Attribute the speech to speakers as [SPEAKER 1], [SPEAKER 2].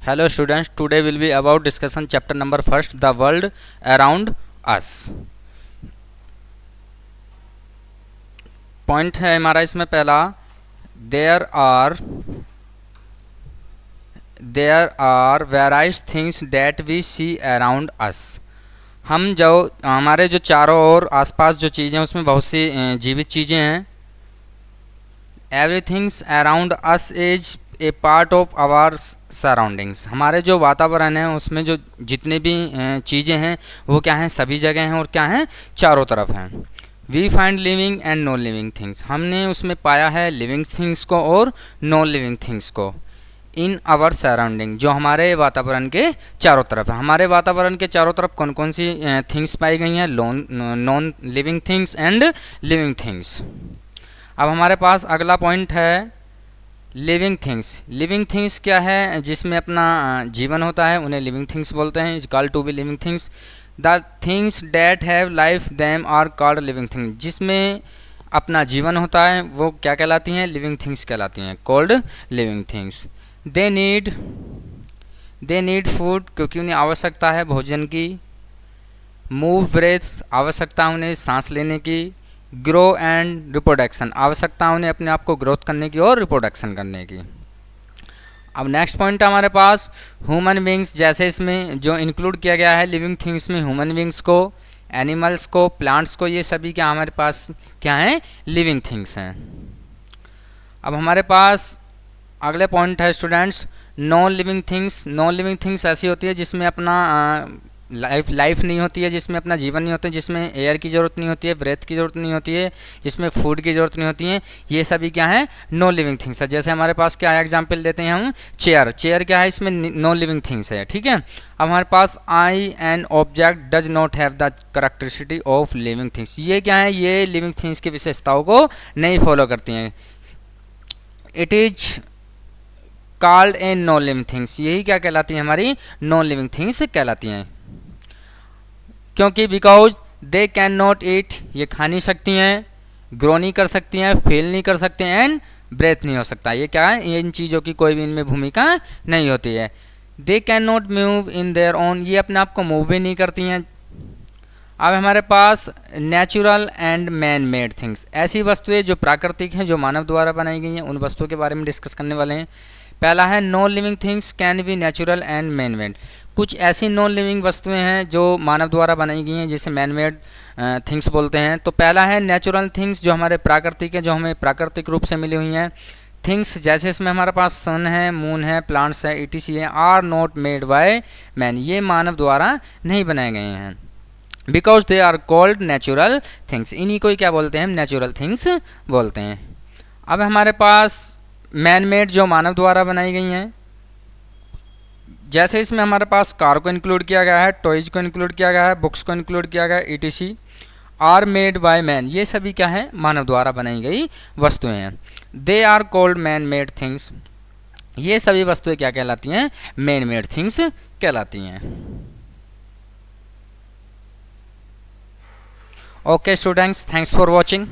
[SPEAKER 1] Hello students, today will be about discussion chapter number first, the world around us. Point है हमारा इसमें पहला, there are various things that we see around us. हम जो हमारे जो चारों ओर आसपास जो चीज़ें उसमें बहुत सी जीवित चीज़ें हैं. Everythings around us is a part of our surroundings. हमारे जो वातावरण है उसमें जो जितने भी चीज़ें हैं वो क्या हैं, सभी जगह हैं और क्या हैं, चारों तरफ हैं. We find living and non living things. हमने उसमें पाया है लिविंग थिंग्स को और नॉन लिविंग थिंग्स को इन आवर सराउंडिंग, जो हमारे वातावरण के चारों तरफ है. हमारे वातावरण के चारों तरफ कौन कौन सी थिंग्स पाई गई हैं, non living things and living things. अब हमारे पास अगला पॉइंट है लिविंग थिंग्स. लिविंग थिंग्स क्या है, जिसमें अपना जीवन होता है उन्हें लिविंग थिंग्स बोलते हैं. Is called to be living things. The things that have life them are called living things. जिसमें अपना जीवन होता है वो क्या कहलाती हैं, लिविंग थिंग्स कहलाती हैं, called living things. They need food, क्योंकि उन्हें आवश्यकता है भोजन की. मूव ब्रेथ्स, आवश्यकता उन्हें सांस लेने की. ग्रो एंड रिप्रोडक्शन, आवश्यकता उन्हें अपने आप को ग्रोथ करने की और रिप्रोडक्शन करने की. अब नेक्स्ट पॉइंट है हमारे पास ह्यूमन बींग्स. जैसे इसमें जो इंक्लूड किया गया है लिविंग थिंग्स में ह्यूमन बींग्स को, एनिमल्स को, प्लांट्स को, ये सभी क्या हमारे पास क्या हैं, लिविंग थिंग्स हैं. अब हमारे पास अगले पॉइंट है students non living things. Non living things ऐसी होती है जिसमें अपना लाइफ नहीं होती है, जिसमें अपना जीवन नहीं होता है, जिसमें एयर की ज़रूरत नहीं होती है, ब्रेथ की ज़रूरत नहीं होती है, जिसमें फूड की ज़रूरत नहीं होती है. ये सभी क्या है, नॉन लिविंग थिंग्स है. जैसे हमारे पास क्या है, एग्जांपल देते हैं हम, चेयर. चेयर क्या है, इसमें नॉन लिविंग थिंग्स है. ठीक है. अब हमारे पास I an object does not have the characteristic of living things. ये क्या है, ये लिविंग थिंग्स की विशेषताओं को नहीं फॉलो करती हैं. It is called a non living things. यही क्या कहलाती हैं, हमारी नॉन लिविंग थिंग्स कहलाती हैं. क्योंकि because they can not eat, ये खा नहीं सकती हैं, ग्रो नहीं कर सकती हैं, फील नहीं कर सकते हैं, एंड ब्रेथ नहीं हो सकता. ये क्या है, इन चीज़ों की कोई भी इनमें भूमिका नहीं होती है. They can not move in their own, ये अपने आप को मूव भी नहीं करती हैं. अब हमारे पास natural and man made things. ऐसी वस्तुएं जो प्राकृतिक हैं, जो मानव द्वारा बनाई गई हैं, उन वस्तुओं के बारे में डिस्कस करने वाले हैं. पहला है non living things can be natural and man made. कुछ ऐसी नॉन लिविंग वस्तुएं हैं जो मानव द्वारा बनाई गई हैं, जिसे मैन मेड थिंग्स बोलते हैं. तो पहला है नेचुरल थिंग्स, जो हमारे प्राकृतिक है, जो हमें प्राकृतिक रूप से मिली हुई हैं. थिंग्स जैसे इसमें हमारे पास सन है, मून है, प्लांट्स है, etc है, are not made by man, ये मानव द्वारा नहीं बनाए गए हैं. Because they are called natural things, इन्हीं को ही क्या बोलते हैं, हम नेचुरल थिंग्स बोलते हैं. अब हमारे पास मैन मेड, जो मानव द्वारा बनाई गई हैं. जैसे इसमें हमारे पास कार को इंक्लूड किया गया है, टॉयज़ को इंक्लूड किया गया है, बुक्स को इंक्लूड किया गया है, etc are made by man. ये सभी क्या है, मानव द्वारा बनाई गई वस्तुएं हैं. They are called man made things. ये सभी वस्तुएं क्या कहलाती हैं, मैन मेड थिंग्स कहलाती हैं. Okay students, thanks for watching.